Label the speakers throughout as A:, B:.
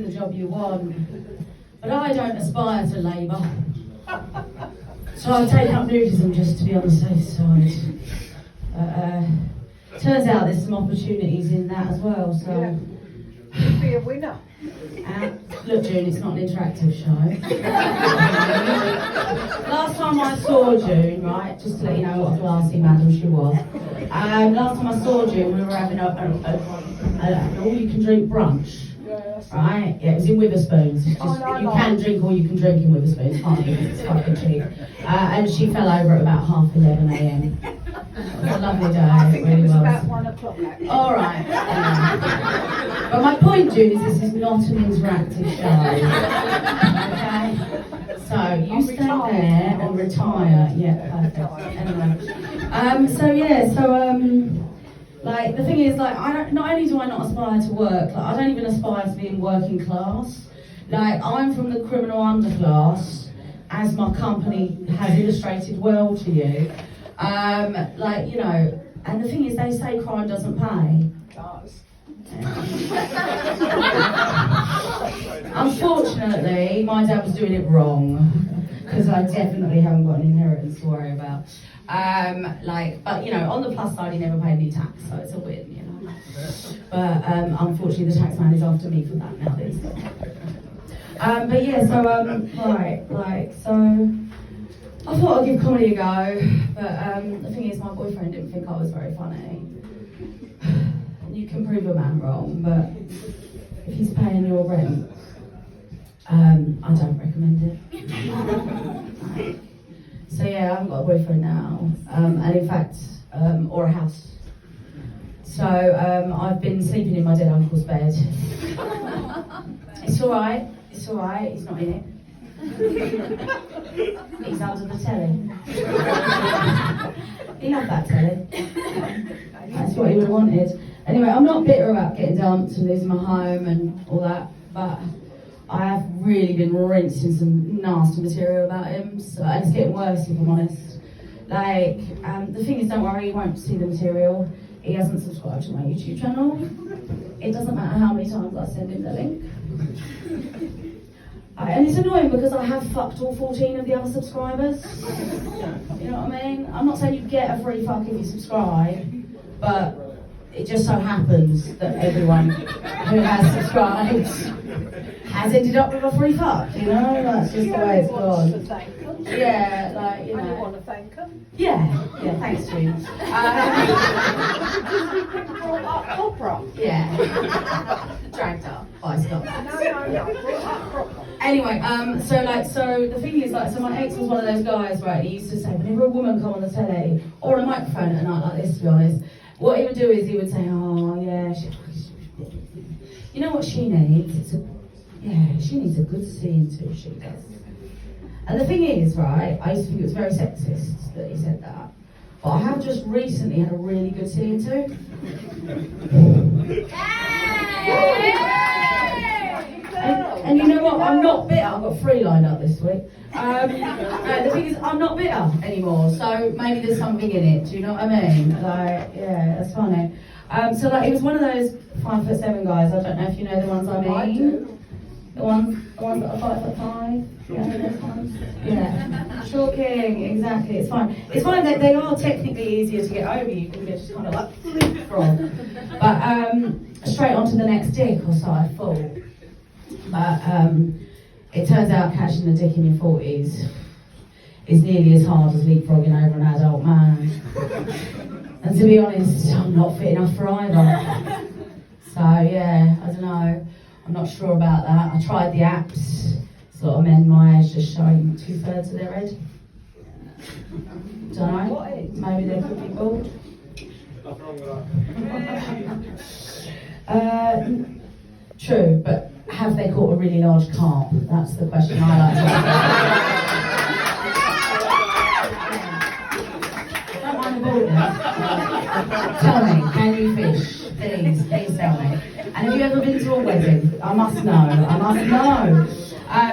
A: for the job you want. But I don't aspire to labour. So I've taken up nudism just to be on the safe side. Turns out there's some opportunities in that as well, so...
B: Yeah. You'd be a winner.
A: Look, June, it's not an interactive show. Last time I saw June, right, just to let you know what a classy madam she was. Last time I saw June, we were having an all-you-can-drink brunch. Right? Yeah, it was in Witherspoons. You can drink all you can drink in Witherspoons, can't you? It's fucking cheap. And she fell over at about 11:30 a.m. It was a lovely day.
B: I think it was
A: really
B: about 1 o'clock actually.
A: All right. But my point, June, is this is not an interactive show. Okay? So you stay there and retire. Yeah, perfect. Anyway. Like, the thing is, like, not only do I not aspire to work, like, I don't even aspire to be in working class. Like, I'm from the criminal underclass, as my company has illustrated well to you. Like, you know, and the thing is, they say crime doesn't pay.
B: It does.
A: Unfortunately, my dad was doing it wrong, because I definitely haven't got an inheritance to worry about. But you know, on the plus side, he never paid any tax, so it's a win, you know. But unfortunately, the tax man is after me for that now these days. But yeah, so so I thought I'd give comedy a go, but the thing is, my boyfriend didn't think I was very funny. You can prove a man wrong, but if he's paying your rent, I don't recommend it. So yeah, I haven't got a boyfriend now, and in fact, or a house. So I've been sleeping in my dead uncle's bed. It's alright, he's not in it. He's under the telly. He loved that telly. That's what he would have wanted. Anyway, I'm not bitter about getting dumped and losing my home and all that, but I have really been rinsing some nasty material about him, so and it's getting worse if I'm honest. Like, the thing is, don't worry, you won't see the material. He hasn't subscribed to my YouTube channel. It doesn't matter how many times I send him the link. And it's annoying because I have fucked all 14 of the other subscribers. You know what I mean? I'm not saying you get a free fuck if you subscribe, but it just so happens that everyone who has subscribed has ended up with a free fuck, you know? That's just the way it's gone. Yeah, like, you know.
B: And you want to thank them?
A: Yeah, thanks, June.
B: Brought up opera.
A: Yeah. Dragged up by stuff.
B: No, brought up proper.
A: Anyway, so the thing is, like, so my ex was one of those guys, right, he used to say, whenever a woman come on the telly, or a microphone at a night like this, to be honest, what he would do is he would say, oh, yeah, you know what she needs? She needs a good scene too, she does. And the thing is, right, I used to think it was very sexist that he said that. But I have just recently had a really good scene too. And you know what? I'm not bitter. I've got 3 lined up this week. The thing is, I'm not bitter anymore, so maybe there's something in it. Do you know what I mean? Like, yeah, that's funny. So like, it was one of those 5'7" guys. I don't know if you know the ones I mean.
B: I do.
A: The ones that are 5'5". Yeah, those ones. Yeah. Shocking. Exactly. It's fine. It's fine that they are technically easier to get over. You can just kind of like leap from. But straight onto the next dick or so I thought. But it turns out catching the dick in your 40s is nearly as hard as leapfrogging over an adult man. And to be honest, I'm not fit enough for either. So yeah, I don't know. I'm not sure about that. I tried the apps. Sort of men my age just showing 2/3 of their head. Don't know. Maybe they could be bald.
C: Nothing wrong with that.
A: True, but have they caught a really large carp? That's the question I like to ask. Don't mind the baldness. Tell me, can you fish? Please tell me. And have you ever been to a wedding? I must know.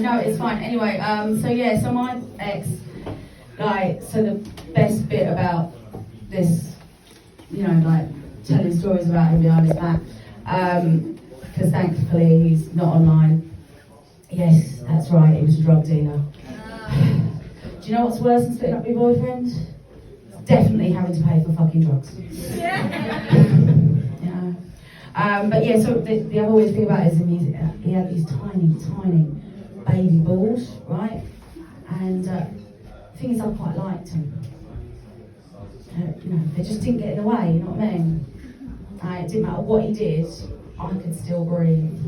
A: No, it's fine. Anyway, so my ex, like, so the best bit about this, you know, like, telling stories about him behind his back, because thankfully he's not online. Yes, that's right, he was a drug dealer. Do you know what's worse than splitting up with your boyfriend? It's definitely having to pay for fucking drugs. But yeah, so the other weird thing about it is he had these tiny, tiny baby balls, right? And the thing is, I quite liked them. They just didn't get in the way, you know what I mean? It didn't matter what he did, I could still breathe.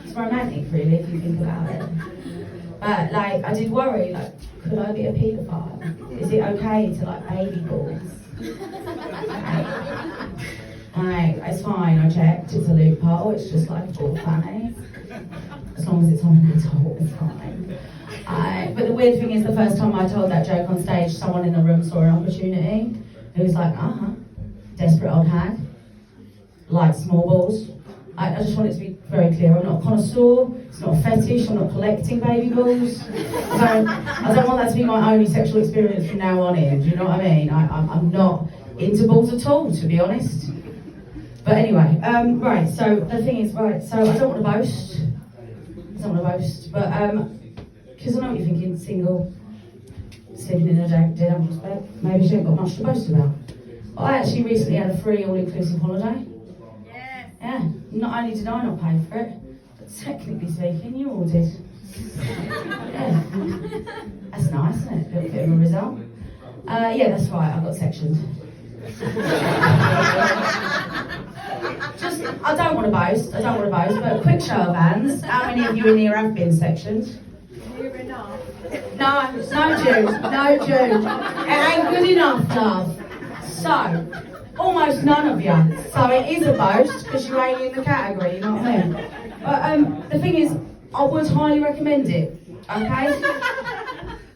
A: It's romantic, really, if you think about it. But like, I did worry, like, could I be a paedophile? Is it okay to like baby balls? Like, it's fine, I checked, it's a loophole, it's just like a ball fanny. As long as it's on an adult, it's fine. But the weird thing is, the first time I told that joke on stage, someone in the room saw an opportunity. It was like, desperate old hag, like small balls. I just want it to be very clear, I'm not a connoisseur, it's not a fetish, I'm not collecting baby balls. I don't want that to be my only sexual experience from now on in, do you know what I mean? I'm not into balls at all, to be honest. But anyway, right, so the thing is, right, so I don't want to boast. But because I know what you're thinking, single, sleeping in a dead animal's bed, maybe she ain't got much to boast about. But I actually recently had a free all-inclusive holiday. Yeah, not only did I not pay for it, but technically speaking, you all did. Yeah, that's nice, isn't it? A little bit of a result. Yeah, that's right, I got sectioned. I don't want to boast, but quick show of hands, how many of you in here have been sectioned? No, no Jude. It ain't good enough, love. So, almost none of you. So it is a boast, because you ain't in the category, you know what I mean? But the thing is, I would highly recommend it, okay?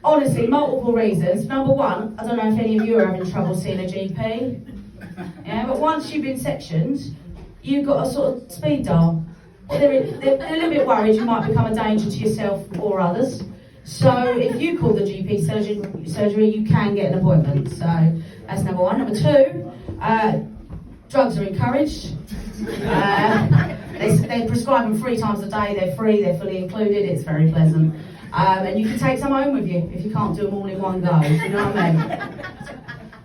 A: Honestly, multiple reasons. Number one, I don't know if any of you are having trouble seeing a GP. Yeah, but once you've been sectioned, you've got a sort of speed dial. They're a little bit worried you might become a danger to yourself or others. So if you call the GP surgery, you can get an appointment. So that's number one. Number two, drugs are encouraged. They prescribe them 3 times a day. They're free, they're fully included. It's very pleasant. And you can take some home with you if you can't do them all in one go. You know what I mean?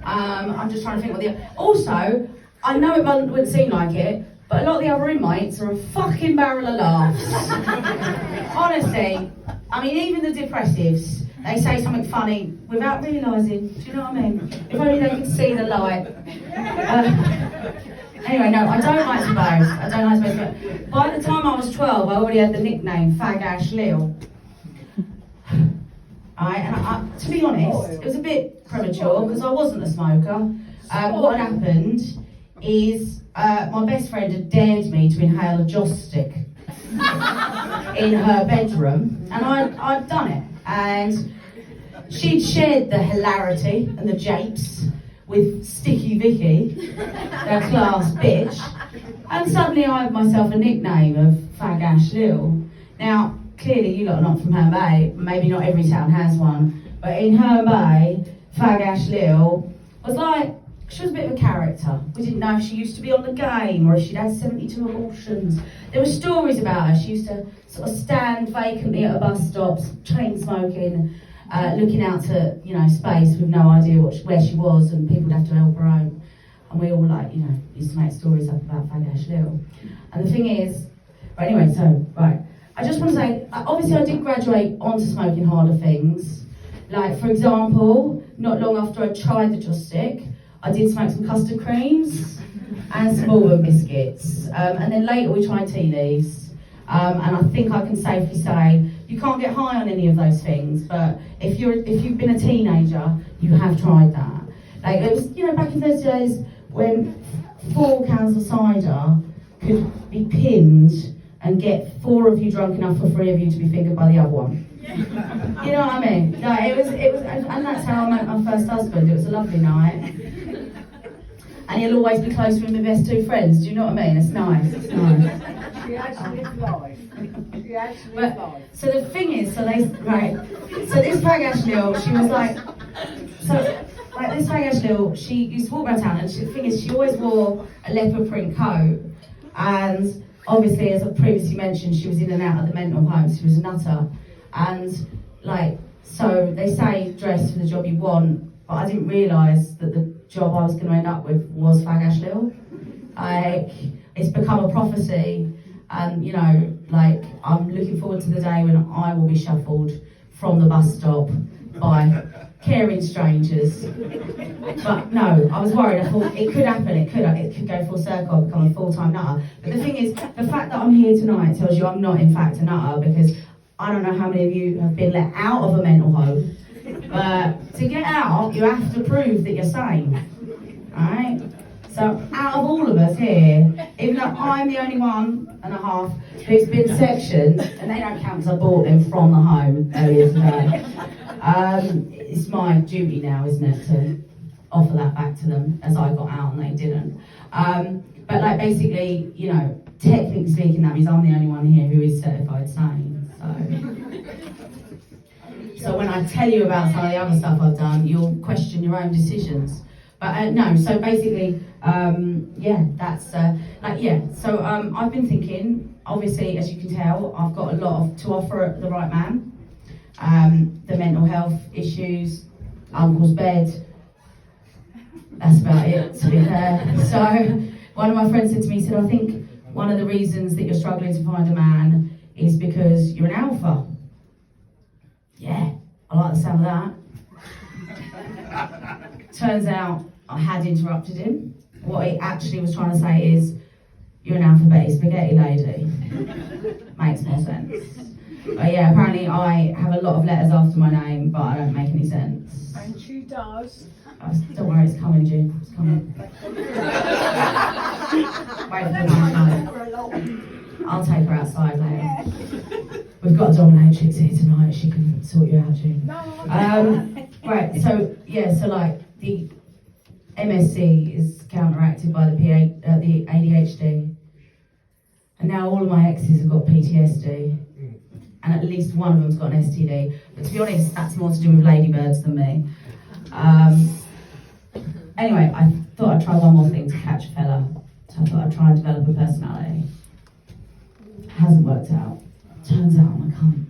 A: I'm just trying to think what the... Also, I know it wouldn't seem like it, but a lot of the other inmates are a fucking barrel of laughs. Honestly, I mean, even the depressives, they say something funny without realising. Do you know what I mean? If only they could see the light. Anyway, no, I don't like to boast. By the time I was 12, I already had the nickname Fag Ash Lil. And to be honest, it was a bit premature because I wasn't a smoker. What had happened is my best friend had dared me to inhale a joss stick in her bedroom, and I'd done it. And she'd shared the hilarity and the japes with Sticky Vicky, her class bitch, and suddenly I had myself a nickname of Fag Ash Lil. Now, clearly you lot are not from Herne Bay, maybe not every town has one, but in Herne Bay, Fag Ash Lil was like, she was a bit of a character. We didn't know if she used to be on the game or if she'd had 72 abortions. There were stories about her. She used to sort of stand vacantly at a bus stop, chain smoking, looking out to, space with no idea where she was, and people would have to help her out. And we all used to make stories up about Fag Ash Lil. And the thing is, but anyway, so, right. I just want to say, obviously I did graduate onto smoking harder things. Like, for example, not long after I tried the joss stick, I did smoke some custard creams and some bourbon biscuits. And then later we tried tea leaves. And I think I can safely say, you can't get high on any of those things, but if you've been a teenager, you have tried that. Like, it was, back in those days when 4 cans of cider could be pinned and get 4 of you drunk enough for 3 of you to be fingered by the other one. You know what I mean? No, it was, and that's how I met my first husband. It was a lovely night. And he'll always be close with my best 2 friends. Do you know what I mean? It's nice.
B: She actually lived life.
A: So the thing is, so this Fag Ash Lil, she was like, this Fag Ashley, she used to walk around town, and the thing is, she always wore a leopard print coat, and obviously, as I previously mentioned, she was in and out of the mental home. She was a nutter, and like, so they say dress for the job you want, but I didn't realise that the job I was going to end up with was Fag Ashley. Like, it's become a prophecy, and you know, like, I'm looking forward to the day when I will be shuffled from the bus stop by caring strangers. But no, I was worried. I thought it could happen. It could go full circle, become a full-time nutter. But the thing is, the fact that I'm here tonight tells you I'm not in fact a nutter, because I don't know how many of you have been let out of a mental home. But to get out, you have to prove that you're sane. Alright? So out of all of us here, even though I'm the only 1.5 who's been sectioned, and they don't count because I bought them from the home earlier today, it's my duty now, isn't it, to offer that back to them as I got out and they didn't. But like, basically, you know, technically speaking, that means I'm the only one here who is certified sane. So when I tell you about some of the other stuff I've done, you'll question your own decisions. But no, so basically, yeah, that's So I've been thinking, obviously, as you can tell, I've got a lot to offer the right man. The mental health issues, uncle's bed, that's about it, to be fair. So one of my friends said to me, he said, I think one of the reasons that you're struggling to find a man is because you're an alpha. Yeah, I like the sound of that. Turns out I had interrupted him. What he actually was trying to say is, you're an alphabetic spaghetti lady. Makes more sense. But yeah, apparently I have a lot of letters after my name, but I don't make any sense.
B: And she does.
A: Don't worry, it's coming, June. It's coming. Wait for the night. I'll take her outside later. We've got a dominatrix here tonight. She can sort you out, June. Right. So yeah. So like the MSC is counteracted by the ADHD, and now all of my exes have got PTSD. And at least one of them's got an STD. But to be honest, that's more to do with ladybirds than me. Anyway, I thought I'd try one more thing to catch a fella. So I thought I'd try and develop a personality. Hasn't worked out. Turns out I'm a cunt.